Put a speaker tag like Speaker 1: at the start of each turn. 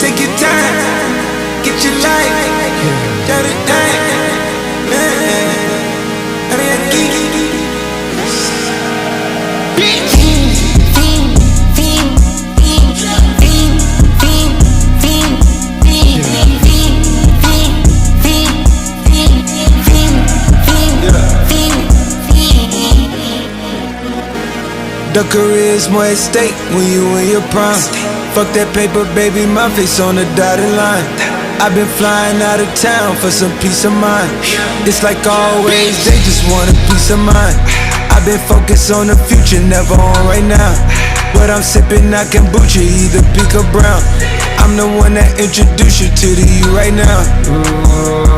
Speaker 1: Take your time, get your life, shut it down. The career's more at stake when you in your prime. Fuck that paper, baby, my face on the dotted line. I've been flying out of town for some peace of mind. It's like always, they just want a peace of mind. I've been focused on the future, never on right now. But I'm sipping that kombucha, either pink or brown. I'm the one that introduced you to the you right now.